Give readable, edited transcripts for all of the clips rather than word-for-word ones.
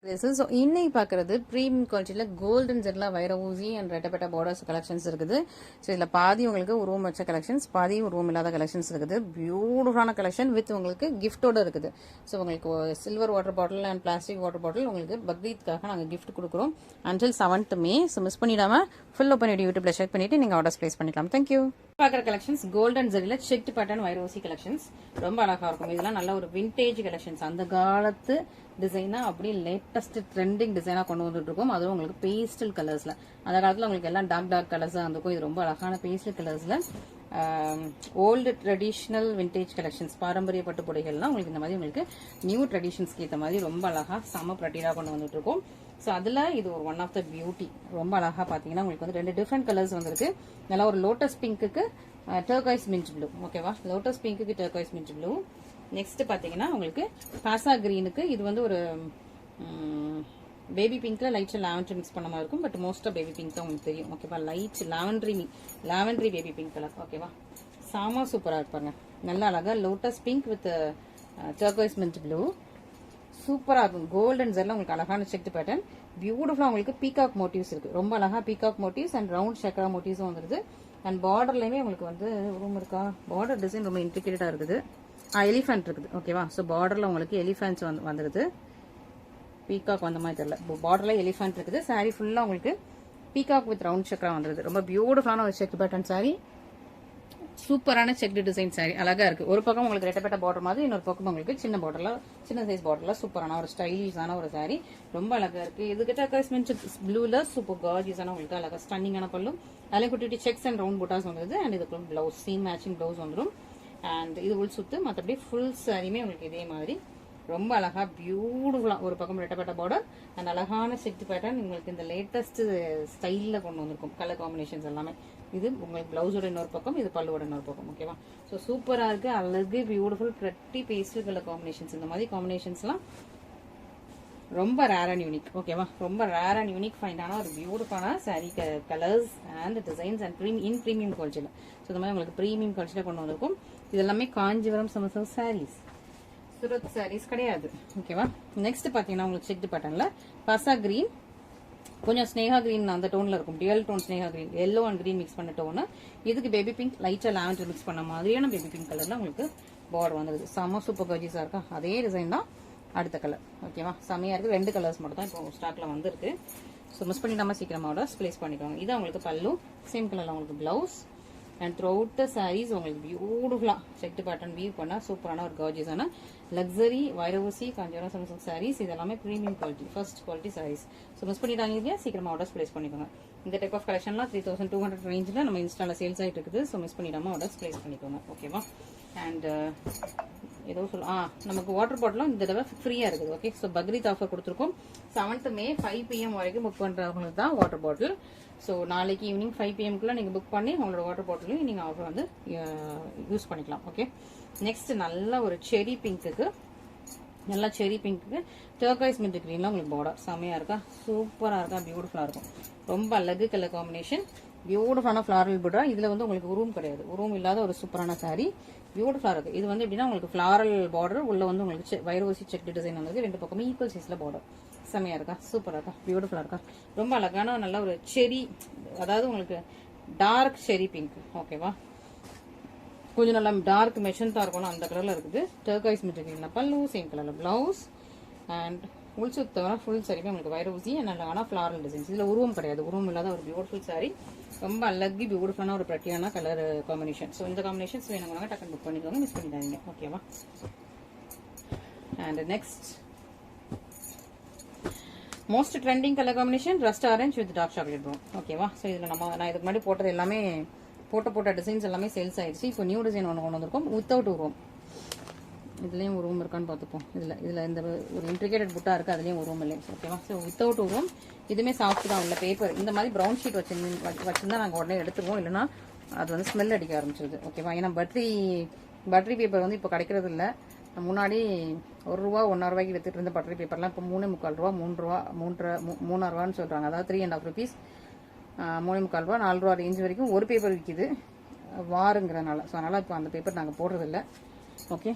So இன்னைக்கு பார்க்குறது premium குவாலிட்டியில் கோல்டன் ஜெட்டில் வைர ஊசி அண்ட் ரெட்டப்பட்ட பார்டர்ஸ் கலெக்ஷன்ஸ் இருக்குது. ஸோ இதில் பாதி உங்களுக்கு உருவம் வச்ச கலெக்ஷன்ஸ், பாதி உருவம் இல்லாத கலெக்ஷன்ஸ் இருக்குது. பியூட்டிஃபுல்லான கலெக்ஷன் வித் உங்களுக்கு கிஃப்டோட இருக்குது. ஸோ உங்களுக்கு silver water bottle and plastic water bottle உங்களுக்கு பக்ரீத்காக நாங்கள் கிஃப்ட் கொடுக்குறோம் until 7th May. So miss பண்ணிடாமல் ஃபுல் ஓப்பன் யூடியூப்ல செக் பண்ணிட்டு நீங்கள் ஆர்டர்ஸ் பிளேஸ் பண்ணிக்கலாம். தேங்க்யூ. பார்க்குற கலெக்ஷன்ஸ் கோல்டன் ஜெரியில் செக்ட் பேட்டர்ன் வைர ஊசி கலெக்ஷன்ஸ் ரொம்ப அழகாக இருக்கும். இதெல்லாம் நல்ல ஒரு விண்டேஜ் கலெக்ஷன்ஸ், அந்த காலத்து டிசைனா அப்படியே லேட்டஸ்ட் ட்ரெண்டிங் டிசைனா கொண்டு வந்துட்டு இருக்கோம். அதுவும் உங்களுக்கு பேஸ்டல் கலர்ஸ்ல, அந்த காலத்துல உங்களுக்கு எல்லாம் டார்க் கலர்ஸா இருந்திருக்கும். இது ரொம்ப அழகான பேஸ்டல் கலர்ஸ்ல ஓல்டு ட்ரெடிஷ்னல் விண்டேஜ் கலெக்ஷன்ஸ், பாரம்பரிய பட்டு புடைகள்லாம் உங்களுக்கு இந்த மாதிரி உங்களுக்கு நியூ ட்ரெடிஷன்ஸ்க்கு ஏற்ற மாதிரி ரொம்ப அழகா செம ப்ரட்டியா கொண்டு வந்துட்டு இருக்கோம். ஸோ அதுல இது ஒரு ஒன் ஆஃப் த பியூட்டி. ரொம்ப அழகா பாத்தீங்கன்னா உங்களுக்கு வந்து 2 டிஃப்ரெண்ட் கலர்ஸ் வந்திருக்கு. நல்லா ஒரு லோட்டஸ் பிங்க்குக்கு டர்காய்ஸ் மின்ட் ப்ளூ. ஓகேவா, லோட்டஸ் பிங்க்குக்கு டர்காய்ஸ் மின்ட் ப்ளூ. நெக்ஸ்ட் பாத்தீங்கன்னா உங்களுக்கு பாசா கிரீனுக்கு இது வந்து ஒரு பேபி பிங்க்ல லைட் லாவெண்டர் மிக்ஸ் பண்ண மாதிரி இருக்கும். பட் மோஸ்டா பேபி பிங்க் தான் உங்களுக்கு தெரியும். ஓகேவா, லைட் லாவெண்டரி பேபி பிங்க் கலர். ஓகேவா, சாமா சூப்பரா இருப்பாங்க. நல்ல அழகா lotus pink with turquoise mint blue சூப்பரா இருக்கும். கோல்டன் ஜெர்ல உங்களுக்கு அழகான செக்ட் பேட்டர்ன், பியூட்டிஃபுல்லா உங்களுக்கு பீகாக் மோட்டிவ்ஸ் இருக்கு. ரொம்ப அழகா பீகாக் மோட்டிவ்ஸ் அண்ட் ரவுண்ட் சக்கரா மோட்டிவ்ஸும் வந்துருது. அண்ட் பார்டர்லயுமே உங்களுக்கு வந்து ரூம் இருக்கா, பார்டர் டிசைன் ரொம்ப இன்ட்ரிகேட்டடா இருக்குது. எலிஃபென்ட் இருக்குது. ஓகேவா, ஸோ பார்டர்ல உங்களுக்கு எலிஃபென்ட்ஸ் வந்துருது. பீகாக் வந்த மாதிரி தெரியல, பார்டர்ல எலிஃபென்ட் இருக்குது. சாரி ஃபுல்லா உங்களுக்கு பீகாக் வித் ரவுண்ட் சக்கரா வந்துருது. ரொம்ப பியூட்டிஃபுல்லான ஒரு செக் பேட்டர்ன் சாரி, சூப்பரான செக்டு டிசைன் சாரி, அழகா இருக்கு. ஒரு பக்கம் உங்களுக்கு ரெட்டப்பட்ட பார்டர் மாதிரி, இன்னொரு பக்கம் உங்களுக்கு சின்ன பார்டர்ல, சின்ன சைஸ் பார்டர்ல சூப்பரான ஒரு ஸ்டைலிஷான ஒரு சாரி, ரொம்ப அழகா இருக்கு. இதுகிட்ட அட்டாச்மெண்ட் ப்ளூல சூப்பர் கார்ஜியஸான உங்களுக்கு அழகா ஸ்டன்னிங்கான பல்லும், அதில் குட்டி செக்ஸ் அண்ட் ரவுண்ட் புட்டாஸ் வந்துருது. அண்ட் இதுக்கு பிளவுஸ் சேம் மேட்சிங் பிளவுஸ் வந்துடும். அண்ட் இது உள் சுத்து, மற்றபடி ஃபுல் சாரியுமே உங்களுக்கு இதே மாதிரி ரொம்ப அழகா பியூட்டிஃபுல்லா ஒரு பக்கம் ரெட்டப்பட்ட பார்டர் அண்ட் அழகான செக்ட் பேட்டர்ன் உங்களுக்கு இந்த லேட்டஸ்ட் ஸ்டைல்ல கொண்டு வந்திருக்கும். கலர் காம்பினேஷன்ஸ் எல்லாமே இது உங்களுக்கு பிளவுஸோட இன்னொரு பக்கம், இது பல்லுவோட இன்னொரு பக்கம். ஓகேவா, ஸோ சூப்பரா இருக்கு, அழகு பியூட்டிஃபுல் பிரட்டி பேஸ்டல் கலர் காம்பினேஷன்ஸ். இந்த மாதிரி காம்பினேஷன்ஸ்லாம் ரொம்ப ரேர் அண்ட் யூனிக். ஓகேவா, ரொம்ப ரேர் அண்ட் யூனிக் ஃபைண்டான ஒரு பியூட்டிஃபுல்லான sorry colours and designs and premium குவாலிட்டியில். ஸோ இந்த மாதிரி உங்களுக்கு ப்ரீமியம் குவாலிட்டியில் கொண்டு வந்திருக்கும். இது எல்லாமே காஞ்சிபுரம் சமசம் சாரீஸ், சுரத் சாரீஸ் கிடையாது. ஓகேவா, நெக்ஸ்ட் பாத்தீங்கன்னா உங்களுக்கு செக்டு பேட்டர்ன்ல பசா கிரீன், கொஞ்சம் ஸ்னேகா கிரீன் அந்த டோன்ல இருக்கும். டியூவல் டோன் ஸ்னேகா green, yellow and green mix பண்ண டோன். இதுக்கு பேபி பிங்க் லைட்டா லாவெண்டர் மிக்ஸ் பண்ண மாதிரியான பேபி பிங்க் கலர்ல உங்களுக்கு பார்டர் வந்துருது. செம சூப்பர் கர்ஜிஸா இருக்கா, அதே டிசைன் தான் அடுத்த கலர். ஓகேவா, செமையா இருக்கு. 2 கலர்ஸ் மட்டும் தான் இப்போ ஸ்டாக்ல வந்திருக்கு. ஸோ மிஸ் பண்ணிடாம சீக்கிரமா ஆர்டர்ஸ் பிளேஸ் பண்ணிக்கோங்க. இது உங்களுக்கு பல்லு, சேம் கலர்ல உங்களுக்கு blouse. And throughout the saris உங்களுக்கு பியூட்டிஃபுல்லா செக்ட் பேட்டர்ன் வீவ் பண்ணா சூப்பரான ஒரு கார்ஜியஸான லக்ஸரி வைரவசி காஞ்சிபுரம் சமசம் சாரீஸ். இது எல்லாமே premium quality, first quality saris. So miss பண்ணிட்டாங்க இல்லையா, சீக்கிரமா ஆர்டர்ஸ் பிளேஸ் பண்ணிக்கோங்க. இந்த டைப் ஆஃப் கலெக்ஷன்லாம் 3200 ரேஞ்சில் நம்ம இன்ஸ்டால சேல்ஸ் ஆகிட்டு இருக்குது. ஸோ மிஸ் பண்ணிடாம ஆர்டர்ஸ் பிளேஸ் பண்ணிக்கோங்க. ஓகேவா, அண்ட் ஏதோ நமக்கு வாட்டர் பாட்டிலும் இந்த தடவை ஃப்ரீயா இருக்குது. ஓகே, ஸோ பக்ரீத் ஆஃபர் கொடுத்துருக்கோம். 7th May 5 PM வரைக்கும் புக் பண்றவங்களுக்கு தான் வாட்டர் பாட்டில். ஸோ நாளைக்கு ஈவினிங் 5 PM நீங்க புக் பண்ணி உங்களோட வாட்டர் பாட்டிலையும் நீங்க ஆஃபர் வந்து யூஸ் பண்ணிக்கலாம். ஓகே, நெக்ஸ்ட் நல்ல ஒரு செரி பிங்க்குக்கு, நல்லா செரி பிங்க்கு டர்காய்ஸ் மின்ட் கிரீன்ல உங்களுக்கு பார்டர் செமையா இருக்கா, சூப்பரா இருக்கா, பியூட்டிஃபுல்லா இருக்கும். ரொம்ப அழகு கலர் காம்பினேஷன், பியூட்டிஃபுல்லான ஃபிளாரல் புட்டா. இதுல வந்து உங்களுக்கு உருவம் கிடையாது, உருவம் இல்லாத ஒரு சூப்பரான சாரி, பியூட்டிஃபுல்லா இருக்கு. இது வந்து எப்படின்னா உங்களுக்கு ஃபிளாரல் பார்டர், உள்ள வந்து உங்களுக்கு வைரோசி செக் டிசைன் வந்து 2 பக்கமும் ஈக்குவல் சைஸ்ல பார்டர். செமையா இருக்கா, சூப்பரா இருக்கா, பியூட்டிஃபுல்லா இருக்கா, ரொம்ப அழகான நல்ல ஒரு செரி, அதாவது உங்களுக்கு டார்க் செரி பிங்க். ஓகேவா, கொஞ்சம் நல்லா டார்க் மெஷன்தா இருக்கணும், அந்த கலர்ல இருக்குது. டர்காய்ஸ் மெட்டீரியல் பல்லு, சேம் கலர்ல பிளவுஸ். அண்ட் ஃபுல் சுத்தவர ஃபுல் சாரியுமே உங்களுக்கு வைரோசி நல்ல ஃபிளாரல் டிசைன்ஸ். இதுல உருவம் கிடையாது, உருவம் இல்லாத ஒரு பியூட்டிஃபுல் சாரி, ரொம்ப அழகு பியூட்டிஃபுல்லான ஒரு பிரட்டியான கலர் காம்பினேஷன். ஸோ இந்த காம்பினேஷன்ஸ் வேணுங்க டக்குன்னு புக் பண்ணிக்கோங்க, மிஸ் பண்ணிடாதீங்க. ஓகேவா, and next most trending colour combination rust orange with dark chocolate brown. ஓகேவா, ஸோ இதில் நான் இதுக்கு முன்னாடி போட்டது எல்லாமே போட்ட டிசைன்ஸ் எல்லாமே சேல்ஸ் ஆயிடுச்சு. இப்போ நியூ டிசைன் ஒன்று கொண்டு வந்திருக்கோம் வித்தவுட் உருவம். இதுலேயும் உருவம் இருக்கான்னு பார்த்துப்போம். இதில் இந்த ஒரு இன்ட்ரிகேட்டட் புட்டா இருக்குது, அதுலேயும் உருவம் இல்லை. ஓகேவா, ஸோ வித்தவுட் உருவம். இதுவுமே சாஃப்ட் தான் உள்ள பேப்பர். இந்த மாதிரி ப்ரௌன் ஷீட் வச்சிருந்தா நாங்கள் உடனே எடுத்துருவோம், இல்லைன்னா அது வந்து ஸ்மெல் அடிக்க ஆரம்பிச்சிருது. ஓகேவா, ஏன்னா பட்டரி பேப்பர் வந்து இப்போ கிடைக்கிறது இல்லை. முன்னாடி ₹1 ₹1.5 வித்துட்டு இருந்த பட்டரி பேப்பர்லாம் இப்போ 3.25 ரூபா, ₹3.5 சொல்றாங்க. அதாவது 3.5 rupees, ₹3.25 ₹4 ரேஞ்ச் வரைக்கும் ஒரு பேப்பர் விற்கிது வாருங்கிறனால. ஸோ அதனால இப்போ அந்த பேப்பர் நாங்கள் போடுறது இல்லை. ஓகே,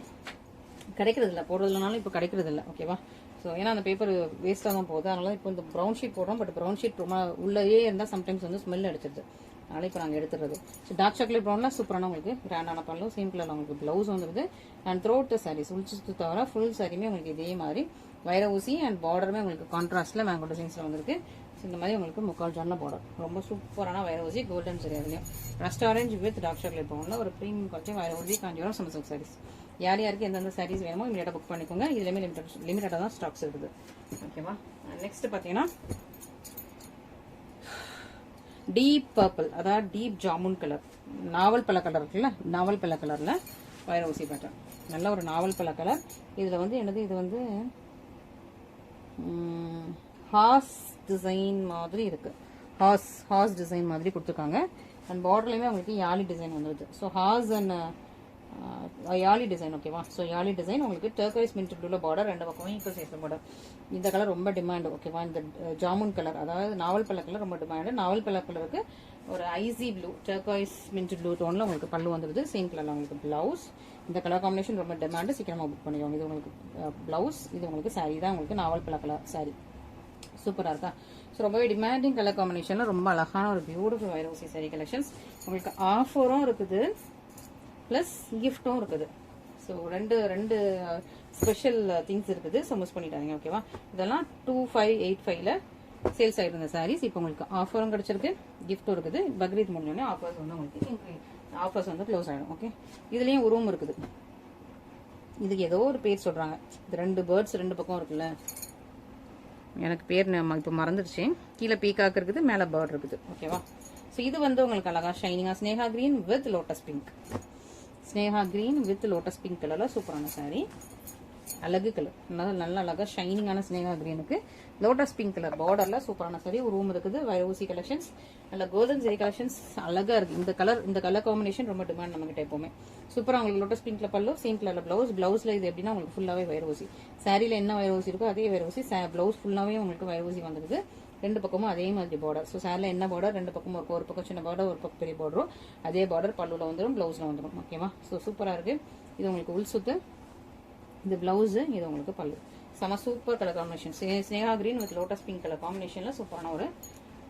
கிடைக்கிறது இல்லை, போடுறது இல்லைனாலும் இப்போ கிடைக்கிறது இல்லை. ஓகேவா, ஸோ ஏன்னா அந்த பேப்பர் வேஸ்ட்டாக தான் போகுது. அதனால இப்போ இந்த ப்ரௌன் ஷீட் போடுறோம். பட் ப்ரௌன் ஷீட் ரொம்ப உள்ளே இருந்தால் சம்டைம்ஸ் வந்து ஸ்மெல் அடிச்சிருது. அதனால இப்போ நாங்கள் எடுத்துறது. ஸோ டார்க் சாக்லேட் ப்ரௌனில் சூப்பரான உங்களுக்கு கிராண்டான பல்லும் சேம் கலரில் உங்களுக்கு ப்ளவுஸ் வந்துருது. அண்ட் த்ரோட் த சாரீஸ் உள்ச்சிட்டு தவிர ஃபுல் சாரியுமே உங்களுக்கு இதே மாதிரி வைர ஊசி அண்ட் பார்டருமே உங்களுக்கு கான்ட்ராஸ்ட்டில் மேங்கோ டிசைன்ஸில் வந்துருக்கு. ஸோ இந்த மாதிரி உங்களுக்கு முக்கால் ஜான பார்டர் ரொம்ப சூப்பரான வைர ஊசி கோல்டன் சரி. அதுலேயும் rust orange with dark chocolate ப்ரௌனில் ஒரு ப்ரீமியம் குவாலிட்டி வைர ஊசி காஞ்சிபுரம் சமசக் சாரீஸ். யார் யாருக்கு எந்தெந்த சாரீஸ் வேணுமோ இமீடியட்டாக புக் பண்ணிக்கோங்க. இதுலேயுமே லிமிட்டடாக தான் ஸ்டாக்ஸ் இருக்குது. ஓகேவா. நெக்ஸ்ட் பார்த்தீங்கன்னா டீப் பர்பிள், அதாவது டீப் ஜாமுன் கலர், நாவல் பழ கலர் இருக்குல்ல, நாவல் பழ கலரில் வைர ஊசி பேட்டர்ன். நல்ல ஒரு நாவல் பழ கலர். இதில் வந்து என்னது, இது வந்து ஹார்ஸ் டிசைன் மாதிரி இருக்கு. ஹார்ஸ் டிசைன் மாதிரி கொடுத்துருக்காங்க. அண்ட் பார்டர்லையுமே உங்களுக்கு யாலி டிசைன் வந்துருது. So horse and yali design. ஓகேவா. ஸோ யாலி டிசைன் உங்களுக்கு டர்கோய்ஸ் மின்ட் ப்ளூல பார்டர், ரெண்டு பக்கமும் ஈக்குவல் சைஸ்ல பார்டர். இந்த கலர் ரொம்ப டிமாண்ட். ஓகேவா. இந்த ஜாமுன் கலர், அதாவது நாவல் பழ கலர் ரொம்ப டிமாண்ட். நாவல் பழ கலருக்கு ஒரு ஐசி ப்ளூ, டர்கோய்ஸ் மின்ட் ப்ளூ டோன்ல உங்களுக்கு பல்லு வந்துருது. சேம் கலர்ல உங்களுக்கு பிளவுஸ். இந்த கலர் காம்பினேஷன் ரொம்ப டிமாண்ட். சீக்கிரமா புக் பண்ணிக்கோங்க. இது உங்களுக்கு பிளவுஸ், இது உங்களுக்கு சாரி தான் உங்களுக்கு நாவல் பழ கலர் சாரி. சூப்பரா இருக்கா. ஸோ ரொம்பவே டிமாண்டிங் கலர் காம்பினேஷன்ல ரொம்ப அழகான ஒரு பியூட்டிஃபுல் வைர ஊசி சாரி கலெக்ஷன்ஸ். உங்களுக்கு ஆஃபரும் இருக்குது, பிளஸ் கிஃப்டும் இருக்குது. ஸோ ரெண்டு ஸ்பெஷல் திங்ஸ் இருக்குது. ஸோ மிஸ் பண்ணிட்டாங்க. ஓகேவா. இதெல்லாம் 2585ல சேல்ஸ் ஆகிட்டு இருந்த சாரீஸ் இப்போ உங்களுக்கு ஆஃபரும் கிடைச்சிருக்கு, கிஃப்டும் இருக்குது. பக்ரீத் முடிஞ்சோடனே ஆஃபர்ஸ் வந்து உங்களுக்கு ஆஃபர்ஸ் வந்து க்ளோஸ் ஆகிடும். ஓகே. இதுலேயும் உருவம் இருக்குது. இதுக்கு ஏதோ ஒரு பேர் சொல்றாங்க. இது ரெண்டு பேர்ட்ஸ் ரெண்டு பக்கம் இருக்குல்ல, எனக்கு பேர் இப்போ மறந்துடுச்சு. கீழே பீகாக் இருக்குது, மேலே பேர்ட் இருக்குது. ஓகேவா. ஸோ இது வந்து உங்களுக்கு அழகா ஷைனிங்கா ஸ்னேகா கிரீன் வித் லோட்டஸ் பிங்க். ஸ்னேகா கிரீன் வித் லோட்டஸ் பிங்க் கலர்ல சூப்பரான சாரி. அழகு கலர், நல்ல அழகா ஷைனிங்கான ஸ்னேகா கிரீனுக்கு லோட்டஸ் பிங்க் கலர் பார்டர்ல சூப்பரான சாரி. ஒரு ரூம் இருக்குது. வைர ஊசி கலெக்ஷன்ஸ், நல்ல கோல்டன் ஜெரி கலெக்ஷன்ஸ் அழகா இருக்கு. இந்த கலர் காம்பினேஷன் ரொம்ப டிமாண்ட் நம்ம கிட்ட எப்பவுமே. சூப்பரா உங்களுக்கு லோட்டஸ் பிங்க்ல பல்லு, சேம் கலர்ல பிளவுஸ். பிளவுஸ்ல இது எப்படின்னா உங்களுக்கு ஃபுல்லாவே வைர ஊசி. சாரியில என்ன வைர ஊசி இருக்கோ அதே வைர ஊசி பிளவுஸ் ஃபுல்லாவே உங்களுக்கு வைர ஊசி வந்துருது. ரெண்டு பக்கமும் அதே மாதிரி பார்டர். ஸோ சாரில என்ன பார்டர், ரெண்டு பக்கமும் ஒரு பக்கம் சின்ன பார்டர், ஒரு பக்கம் பெரிய பார்டரும் அதே பார்டர் பல்லுல வந்துடும், பிளவுஸ்ல வந்துடும். ஓகேவா. ஸோ சூப்பரா இருக்கு. இது உங்களுக்கு உள் சுத்து, இது பிளவுஸ், இது உங்களுக்கு பல்லு. செம சூப்பர் கலர் காம்பினேஷன். ஸ்னேகா green with lotus pink colour காம்பினேஷன்ல சூப்பரான ஒரு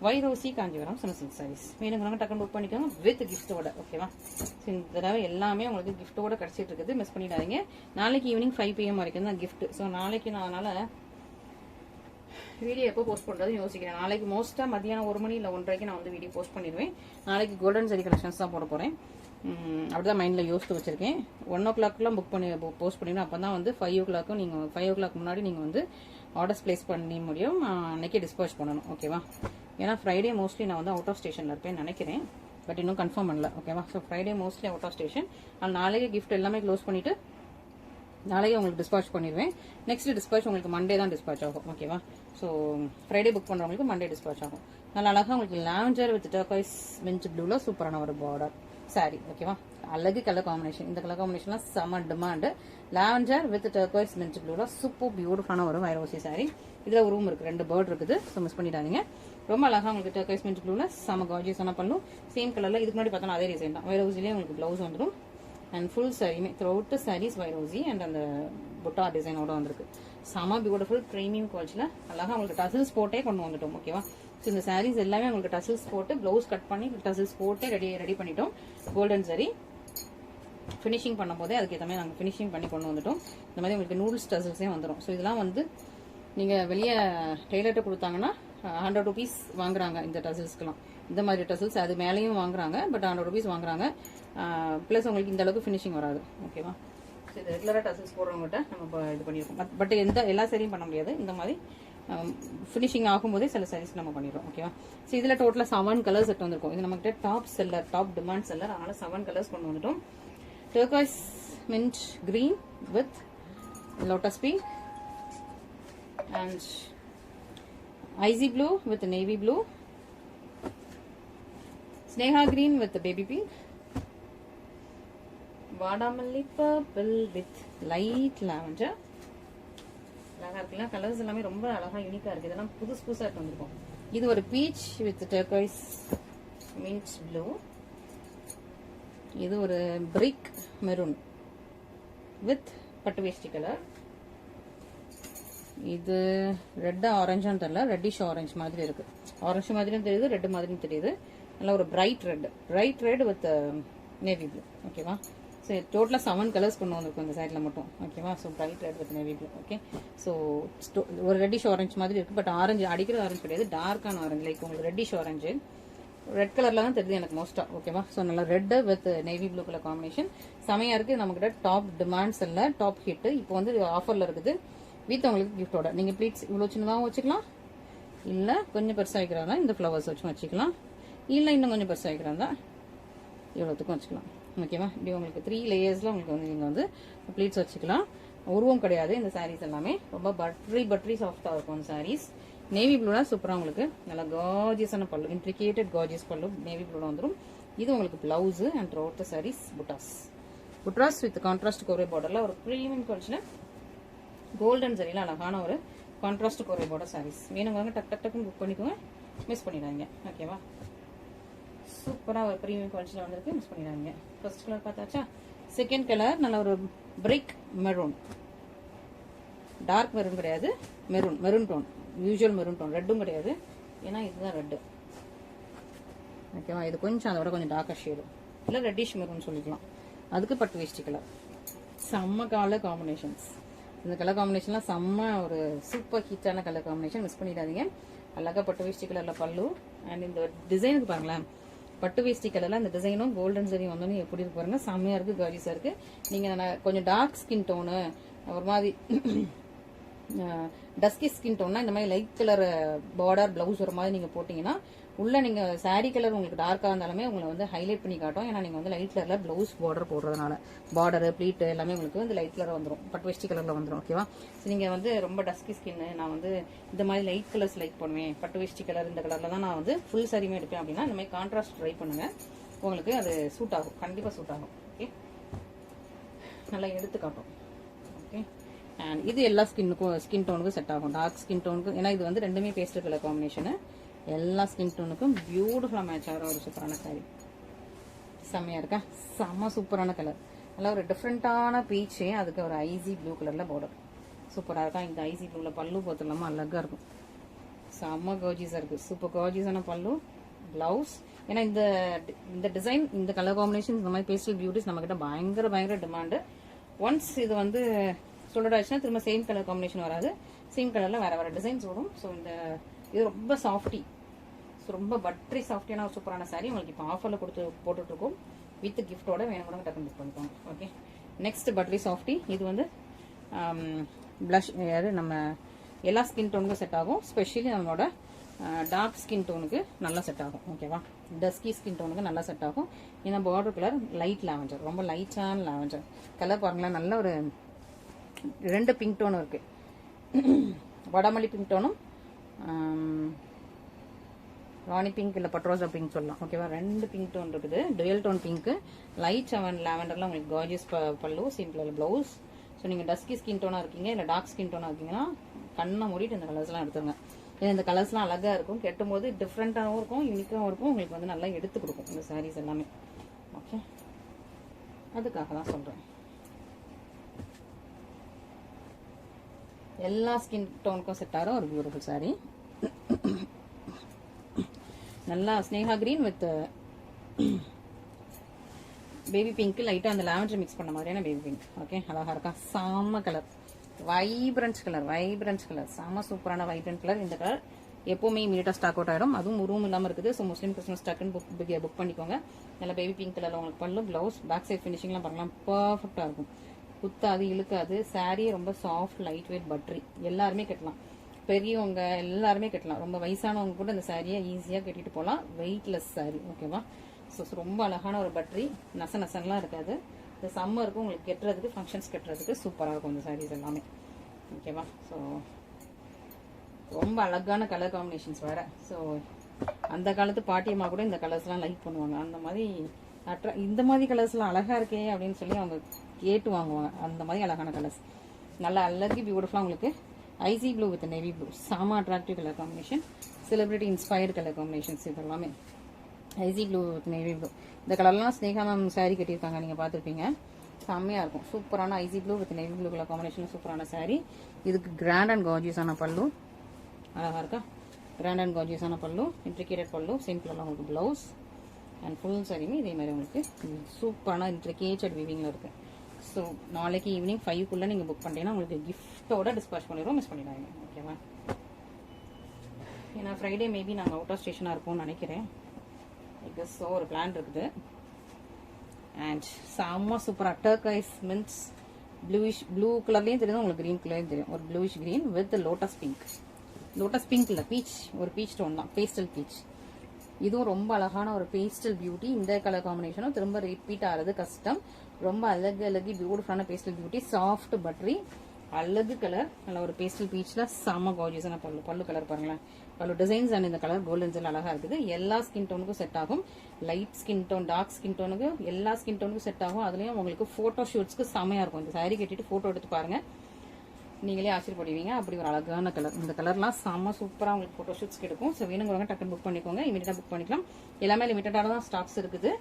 வைரோசி காஞ்சிபுரம் சில்க் சாரீஸ். வேணுங்கிறவங்க டக்குனு புக் பண்ணிக்கோங்க வித் கிஃப்டோட. ஓகேவா. இந்த தடவை எல்லாமே உங்களுக்கு கிஃப்டோட கிடைச்சிட்டு இருக்குது. மிஸ் பண்ணிடாதீங்க. நாளைக்கு ஈவினிங் 5 PM வரைக்கும் தான் கிஃப்ட். ஸோ நாளைக்கு நான் அதனால வீடியோ எப்போ போஸ்ட் பண்றது யோசிக்கிறேன். நாளைக்கு மோஸ்டா மதியானம் 1 மணி இல்லை 1:30க்கு நான் வந்து வீடியோ போஸ்ட் பண்ணிடுவேன். நாளைக்கு கோல்டன் சரி கலெக்ஷன்ஸ் தான் போட போறேன். அப்படிதான் மைண்ட்ல யோசித்து வச்சிருக்கேன். 1 o'clockலாம் புக் பண்ணி போஸ்ட் பண்ணிடுவேன். அப்பதான் வந்து 5 o'clock நீங்க 5 o'clock முன்னாடி நீங்க வந்து ஆர்டர்ஸ் பிளேஸ் பண்ணி முடியும். அன்னைக்கே டிஸ்பேச் பண்ணணும். ஓகேவா. ஏன்னா ஃப்ரைடே மோஸ்ட்லி நான் வந்து அவுட் ஆஃப் ஸ்டேஷன்ல இருப்பேன் நினைக்கிறேன். பட் இன்னும் கன்ஃபார்ம் பண்ணல. ஓகேவா. So Friday mostly out of station. நாளைக்கு கிஃப்ட் எல்லாமே க்ளோஸ் பண்ணிட்டு நாளைக்கு உங்களுக்கு டிஸ்பாச் பண்ணிடுவேன். நெக்ஸ்ட் டிஸ்பாச் உங்களுக்கு மண்டே தான் டிஸ்பாச் ஆகும். ஓகேவா. ஸோ ஃப்ரைடே புக் பண்ணுறவங்களுக்கு மண்டே டிஸ்பாச் ஆகும். நல்லா அழகாக உங்களுக்கு லாவெண்டர் வித் டர்காய்ஸ் மின்ட் ப்ளூல சூப்பரான ஒரு பார்டர் சாரி. ஓகேவா. அழகு கலர் காம்பினேஷன். இந்த கலர் காம்பினேஷன்லாம் செம demand. Lavender with turquoise mint ப்ளூல சூப்பர் பியூட்டிஃபுல்லான ஒரு வைரோசி சாரி. இதுல ஒரு ரூம் இருக்கு, 2 பேர்ட் இருக்குது. ஸோ மிஸ் பண்ணிடாதீங்க. ரொம்ப அழகா உங்களுக்கு டர்காய்ஸ் மின்ட் ப்ளூல செம கார்ஜியஸான பல்லும், சேம் கலர்ல இதுக்கு முன்னாடி பார்த்தோம்னா அதே டிசைன் தான். வைரோசிலேயே உங்களுக்கு பிளவுஸ் வந்துடும். அண்ட் ஃபுல் சாரியுமே த்ரூஅவுட் சாரீஸ் வைரோசி அண்ட் அந்த புட்டா டிசைனோட வந்திருக்கு. செம பியூட்டிஃபுல் ப்ரீமியம் குவாலிட்டியில் அழகாக உங்களுக்கு டசில்ஸ் போட்டே கொண்டு வந்துட்டோம். ஓகேவா. ஸோ இந்த சாரீஸ் எல்லாமே உங்களுக்கு டசில்ஸ் போட்டு பிளவுஸ் கட் பண்ணி டசில்ஸ் போட்டே ரெடி பண்ணிட்டோம். கோல்டன் சரி ஃபினிஷிங் பண்ணும் போதே அதுக்கேற்ற மாதிரி நாங்கள் ஃபினிஷிங் பண்ணி கொண்டு வந்துட்டோம். இந்த மாதிரி உங்களுக்கு நூடுல்ஸ் டசில்ஸே வந்துடும். ஸோ இதெல்லாம் வந்து நீங்கள் வெளியே டெய்லர்கிட்ட கொடுத்தாங்கன்னா 100 rupees வாங்குறாங்க இந்த டசில்ஸ்க்குலாம். இந்த மாதிரி டசில்ஸ் அது மேலேயும் வாங்குறாங்க. பட் 100 rupees வாங்குறாங்க. ப்ளஸ் உங்களுக்கு இந்த அளவுக்கு ஃபினிஷிங் வராது. ஓகேவா. ஸோ இது ரெகுலராக டசில்ஸ் போடுறவங்ககிட்ட நம்ம இது பண்ணியிருக்கோம். பட் எல்லா சரியும் பண்ண முடியாது. இந்த மாதிரி ஃபினிஷிங் ஆகும்போதே சில சாரீஸ் நம்ம பண்ணிடுறோம். ஓகேவா. ஸோ இதில் டோட்டலாக 7 கலர்ஸ் செட் வந்திருக்கும். இது நம்மகிட்ட top seller, top demand seller. அதனால 7 கலர்ஸ் கொண்டு வந்துட்டோம். Turquoise mint green with lotus pink and icy blue with navy blue, Sneha green with baby pink, வாடாமல்லி பர்பிள் வித் லைட் லாவெண்டர். அழகா இருக்குல்ல. கலர்ஸ் எல்லாமே ரொம்ப அழகா யூனிக்கா இருக்கு. இதெல்லாம் புதுசா வந்திருக்கும். இது ஒரு peach with turquoise mint blue. இது ஒரு பிரிக் மெரூன் வித் பட்டு வேஷ்டி கலர். இது ரெட்டா ஆரஞ்சான்னு தெரியல, ரெட்டிஷ் ஆரஞ்சு மாதிரி இருக்கு. ஆரஞ்சு மாதிரியும் தெரியுது, ரெட் மாதிரியும் தெரியுது. நல்லா ஒரு bright red with navy blue. ஓகேவா? ஸோ டோட்டலாக 7 கலர்ஸ் கொண்டு வந்திருக்கும் இந்த சைடில் மட்டும். ஓகேவா? So bright red with navy blue. Okay, so ஒரு ரெட்டிஷ் ஆரஞ்சு மாதிரி இருக்கு. பட் ஆரஞ்சு அடிக்கிற ஆரஞ்சு கிடையாது, டார்க்கான ஆரஞ்சு. லைக் உங்களுக்கு ரெட்டிஷ் ஆரஞ்சு ரெட் கலர்ல தான் தெரியுது எனக்கு மோஸ்டா. ஓகேவா? ஸோ நல்லா red with navy blue colour combination செமையா இருக்கு. நம்மகிட்ட டாப் டிமாண்ட்ஸ் இல்லை, டாப் ஹிட். இப்போ வந்து ஆஃபர்ல இருக்குது வித் உங்களுக்கு கிஃப்டோட. நீங்க ப்ளீட்ஸ் இவ்வளோ சின்னதாகவும் வச்சுக்கலாம், இல்ல கொஞ்சம் பெருசாக வைக்கிறதா இந்த ஃப்ளவர்ஸ் வச்சும் வச்சுக்கலாம், இல்லை இன்னும் கொஞ்சம் பெருசாக வைக்கிறதா இவ்வளோத்துக்கும் வச்சுக்கலாம். ஓகேவா? இப்படி உங்களுக்கு 3 லேயர்ஸ்ல உங்களுக்கு வந்து நீங்க வந்து ப்ளீட்ஸ் வச்சுக்கலாம். உருவம் கிடையாது இந்த சாரீஸ் எல்லாமே. ரொம்ப பட்ரி சாஃப்டா இருக்கும் இந்த சாரீஸ். நேவி ப்ளூல சூப்பரா உங்களுக்கு நல்லா கார்ஜியஸான பல்லு, இன்ட்ரிகேட்டட் கார்ஜியஸ் பல்லு நேவி ப்ளூல வந்துடும். இது உங்களுக்கு blouse and throat the saris buttas with contrast கோரே பார்டர்ல ஒரு ப்ரீமியம் கலெக்ஷன் கோல்டன் சரியில அழகான ஒரு கான்ட்ராஸ்ட் கோரே பார்டர் சாரீஸ் வேணுங்க. டக் டக் டக்குன்னு புக் பண்ணிக்கோங்க, மிஸ் பண்ணிடாதீங்க. ஓகேவா? சூப்பரா ஒரு ப்ரீமியம் குவாலிட்டியில் வந்திருக்கு, மிஸ் பண்ணிடாதீங்க. ஃபர்ஸ்ட் கலர் பார்த்தாச்சா? செகண்ட் கலர் நல்ல ஒரு பிரிக் மெரூன், டார்க் மெரூன் கிடையாது, maroon tone, usual maroon tone. ரெட்டும் கிடையாது, ஏன்னா இதுதான் ரெட்டு. ஓகேவா? இது கொஞ்சம் அதோட கொஞ்சம் டார்க்கர் ஷேடு, இல்லை ரெட்டிஷ் மெரூன் சொல்லிக்கலாம். அதுக்கு பட்டு வேஷ்டி கலர். செம்ம கலர் காம்பினேஷன்ஸ். இந்த கலர் காம்பினேஷன்லாம் செம்ம ஒரு சூப்பர் ஹிட்டான கலர் காம்பினேஷன், மிஸ் பண்ணிடாதீங்க. அழகா பட்டு வேஷ்டி கலர்ல பல்லு. அண்ட் இந்த டிசைனுக்கு பாருங்களேன், பட்டு வேஷ்டி கலர்ல அந்த டிசைனும் கோல்டன் சரி வந்தோன்னு எப்படி இருக்கு பாருங்க. செம்மையா இருக்கு, கார்ஜியஸா இருக்கு. நீங்க கொஞ்சம் டார்க் ஸ்கின் டோனு, ஒரு மாதிரி டஸ்கி ஸ்கின் டோன்னா இந்த மாதிரி லைட் கலர் பார்டர் பிளவுஸ் ஒரு மாதிரி நீங்க போட்டீங்கன்னா உள்ள நீங்க சாரி கலர் உங்களுக்கு டார்க்கா இருந்தாலுமே உங்களை வந்து ஹைலைட் பண்ணி காட்டும். ஏன்னா நீங்க வந்து லைட் கலர்ல பிளவுஸ் பார்டர் போடுறதுனால பார்டர் ப்ளீட் எல்லாமே உங்களுக்கு வந்து லைட் கலர் வந்துடும், பட்டு வேஷ்டி கலர்ல வந்துடும். ஓகேவா? நீங்க வந்து ரொம்ப டஸ்கி ஸ்கின், நான் வந்து இந்த மாதிரி லைட் கலர்ஸ் லைக் பண்ணுவேன், பட்டு வேஷ்டி கலர் இந்த கலர்ல தான் நான் வந்து ஃபுல் சாரியுமே எடுப்பேன் அப்படின்னா இந்த மாதிரி கான்ட்ராஸ்ட் ட்ரை பண்ணுங்க, உங்களுக்கு அது சூட் ஆகும், கண்டிப்பா சூட் ஆகும். ஓகே, நல்லா எடுத்து காட்டும். ஓகே, அண்ட் இது எல்லா ஸ்கின் டோனுக்கும் செட் ஆகும். டார்க் ஸ்கின் டோனுக்கு, ஏன்னா இது வந்து ரெண்டுமே பேஸ்டல் கலர் காம்பினேஷன். எல்லா ஸ்கின் டோனுக்கும் பியூட்டிஃபுல்லா மேட்ச் ஆகிற ஒரு சூப்பரான சாரி. செம்மையா இருக்கா? செம்ம சூப்பரான கலர். நல்லா ஒரு டிஃப்ரெண்டான பீச்சு, அதுக்கு ஒரு ஐசி ப்ளூ கலர்ல பார்டர் சூப்பரா இருக்கா. இந்த ஐசி ப்ளூல பல்லு பார்த்துலாமா, அழகா இருக்கும். செம்ம கார்ஜியஸா இருக்கு, சூப்பர் கார்ஜியஸான பல்லு, பிளவுஸ். ஏன்னா இந்த டிசைன், இந்த கலர் காம்பினேஷன், இந்த மாதிரி பேஸ்டல் பியூட்டிஸ் நம்ம கிட்ட பயங்கர டிமாண்டு. ஒன்ஸ் இது வந்து சொல்லிட் ஆச்சுன்னா திரும்ப சேம் கலர் காம்பினேஷன் வராது, சேம் கலர்ல வேற டிசைன்ஸ் வரும். ஸோ இது ரொம்ப சாஃப்டி, ஸோ ரொம்ப பட்ரி சாஃப்டியான ஒரு சூப்பரான சாரி உங்களுக்கு இப்போ ஆஃபர்ல போட்டுட்டு இருக்கோம் வித் கிஃப்டோட. வேணும் கூட டக்குன்னு புக் பண்ணிக்கோங்க. Okay, next buttery softy. இது வந்து பிளஷ், அதாவது நம்ம எல்லா ஸ்கின் டோனுக்கும் செட் ஆகும். ஸ்பெஷலி நம்மளோட டார்க் ஸ்கின் டோனுக்கு நல்லா செட் ஆகும். ஓகேவா? டஸ்கி ஸ்கின் டோனுக்கு நல்லா செட் ஆகும். ஏன்னா பார்டர் கலர் லைட் லாவெண்டர், ரொம்ப லைட்டான லாவெண்டர் கலர் பாருங்களேன். நல்ல ஒரு 2 பிங்க் டோனும் இருக்கு, வடமல்லி பிங்க் டோனும் ராணி பிங்க் இல்லை பட்ரோசா பிங்க் சொல்லலாம். ஓகேவா? 2 பிங்க் டோன் இருக்குது, டுவல் டோன் பிங்க், லைட் லாவெண்டர்லாம் உங்களுக்கு கார்ஜியஸ் பல்லு, சிம்பிள் பிளவுஸ். ஸோ நீங்கள் டஸ்கி ஸ்கின் டோனா இருக்கீங்க, இல்லை டார்க் ஸ்கின் டோனா இருக்கீங்கன்னா கண்ணை மூடிட்டு இந்த கலர்ஸ்லாம் எடுத்துருங்க. இந்த கலர்ஸ்லாம் அழகா இருக்கும், கெட்டும் போது டிஃப்ரெண்டாகவும் இருக்கும், யூனிக்காகவும் இருக்கும், உங்களுக்கு வந்து நல்லா எடுத்து கொடுக்கும் இந்த சாரீஸ் எல்லாமே. ஓகே, அதுக்காக தான் சொல்றேன். எல்லா ஸ்கின் டோனுக்கும் செட் ஆகிற ஒரு பியூட்டிஃபுல் சாரி. நல்லா Sneha green with baby pink, லைட்டா அந்த லாவெண்டர் மிக்ஸ் பண்ண மாதிரியான பேபி பிங்க். ஓகே, அழகா இருக்கா? சாம கலர், வைப்ரன்ஸ் கலர், சாம சூப்பரான வைப்ரன்ட் கலர். இந்த கலர் எப்பவுமே இமீடியட்டா ஸ்டாக் அவுட் ஆயிடும், அதுவும் ரூம் இல்லாம இருக்குது. ஸோ முஸ்லீம் கிறிஸ்மஸ் டக்குன்னு புக் பண்ணிக்கோங்க. நல்லா பேபி பிங்க் கலர்ல உங்களுக்கு பல்லு, பிளவுஸ், பேக் சைட் ஃபினிஷிங்லாம் பார்க்கலாம், பர்ஃபெக்டா இருக்கும். குத்தாது, இழுக்காது. சாரியே ரொம்ப சாஃப்ட், லைட் வெயிட், பட்ரி. எல்லாருமே கட்டலாம், பெரியவங்க எல்லாருமே கட்டலாம். ரொம்ப வயசானவங்க கூட இந்த சாரியை ஈஸியா கட்டிட்டு போகலாம். Weightless sorry. ஓகேவா? ஸோ ரொம்ப அழகான ஒரு பட்ரி, நசன்லாம் இருக்காது. இந்த சம்மருக்கு உங்களுக்கு கட்டுறதுக்கு, ஃபங்க்ஷன்ஸ் கட்டுறதுக்கு சூப்பராக இருக்கும் இந்த சாரீஸ் எல்லாமே. ஓகேவா? ஸோ ரொம்ப அழகான கலர் காம்பினேஷன்ஸ் வேற. ஸோ அந்த காலத்து பாட்டியம்மா கூட இந்த கலர்ஸ்லாம் லைக் பண்ணுவாங்க. அந்த மாதிரி இந்த மாதிரி கலர்ஸ்லாம் அழகா இருக்கே அப்படின்னு சொல்லி அவங்க கேட்டு வாங்குவாங்க. அந்த மாதிரி அழகான கலர்ஸ், நல்லா அழகு பியூட்டிஃபுல்லா உங்களுக்கு icy blue with navy blue, சாமா attractive colour combination, celebrity inspired colour combinations. இது எல்லாமே icy blue with navy blue. இந்த கலர்லாம் ஸ்னேகா மேம் சாரி கட்டியிருக்காங்க, நீங்க பார்த்துருப்பீங்க. செம்மையாக இருக்கும். சூப்பரான icy blue with navy blue colour combination சூப்பரான சாரீ. இதுக்கு கிராண்ட் அண்ட் கார்ஜியஸான பல்லு அழகாக இருக்கா. கிராண்ட் அண்ட் கார்ஜியஸான பல்லு, இன்ட்ரிகேட்டட் பல்லு, சேம் கலரில் உங்களுக்கு ப்ளவுஸ் அண்ட் ஃபுல் சாரியுமே இதே மாதிரி உங்களுக்கு சூப்பரான இன்ட்ரிகேட்டட் வீவிங்கில் இருக்குது. ஸோ நாளைக்கு ஈவினிங் 5க்குள்ளே நீங்கள் புக் பண்ணிட்டீங்கன்னா உங்களுக்கு கிஃப்ட்டோட டிஸ்பேச் பண்ணிடுவோம், மிஸ் பண்ணிடாதீங்க. ஓகேவா? ஏன்னா ஃப்ரைடே மேபி நாங்கள் அவுட் ஆஃப் ஸ்டேஷனாக இருப்போம்னு நினைக்கிறேன். பிகாஸ் ஸோ ஒரு பிளான் இருக்குது. அண்ட் செம்ம சூப்பராக டர்கைஸ் மீன்ஸ் ப்ளூ கலர்லேயும் தெரியும், உங்களுக்கு க்ரீன் கலர்லேயும் தெரியும். ஒரு bluish green with lotus pink. Lotus pink இல்லை, பீச், ஒரு பீச் டோன் தான், பேஸ்டல் பீச். இதுவும் ரொம்ப அழகான ஒரு பேஸ்டல் பியூட்டி. இந்த கலர் காம்பினேஷனும் திரும்ப ரிப்பீட் ஆகிறது கஷ்டம். ரொம்ப அழகு பியூட்டிஃபுல்லான பேஸ்டல் பியூட்டி. சாஃப்ட் பட்ரி அழகு கலர். நல்ல ஒரு பேஸ்டல் பீச்சில் செம்ம கார்ஜியஸான பல்லு கலர் பாருங்களேன். பல்லு டிசைன்ஸ் அண்ட் இந்த கலர் கோல்டன் ஜெல் அழகாக இருக்குது. எல்லா ஸ்கின் டோனுக்கும் செட் ஆகும். Light skin tone, dark skin டோனுக்கு, எல்லா ஸ்கின் டோனுக்கும் செட் ஆகும். அதுலேயும் உங்களுக்கு ஃபோட்டோ ஷூட்ஸ்க்கு செமையாக இருக்கும். இந்த சாரீ கட்டிட்டு ஃபோட்டோ எடுத்து பாருங்கள், நீங்களே ஆச்சரியப்படுவீங்க. அப்படி ஒரு அழகான கலர். இந்த கலர்லாம் செம்ம சூப்பராக உங்களுக்கு ஃபோட்டோ ஷூட்ஸ்க்கு எடுக்கும். ஸோ வேணுங்கிறவங்க டக்குன்னு புக் பண்ணிக்கோங்க. இமீடியட்டாக புக் பண்ணிக்கலாம். எல்லாமே லிமிட்டடாக தான் ஸ்டாக்ஸ் இருக்குது.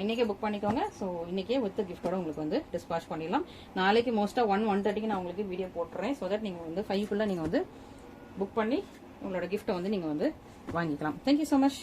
இன்றைக்கே புக் பண்ணிக்கோங்க. ஸோ இன்றைக்கே வித் கிஃப்டோட உங்களுக்கு வந்து டிஸ்பாச் பண்ணிடலாம். நாளைக்கு மோஸ்ட்டாக 1:30க்கு நான் உங்களுக்கு வீடியோ போட்டுறேன். ஸோ தட் நீங்கள் வந்து 5க்குள்ளே நீங்கள் வந்து புக் பண்ணி உங்களோட கிஃப்ட்டை வந்து நீங்கள் வந்து வாங்கிக்கலாம். Thank you so much.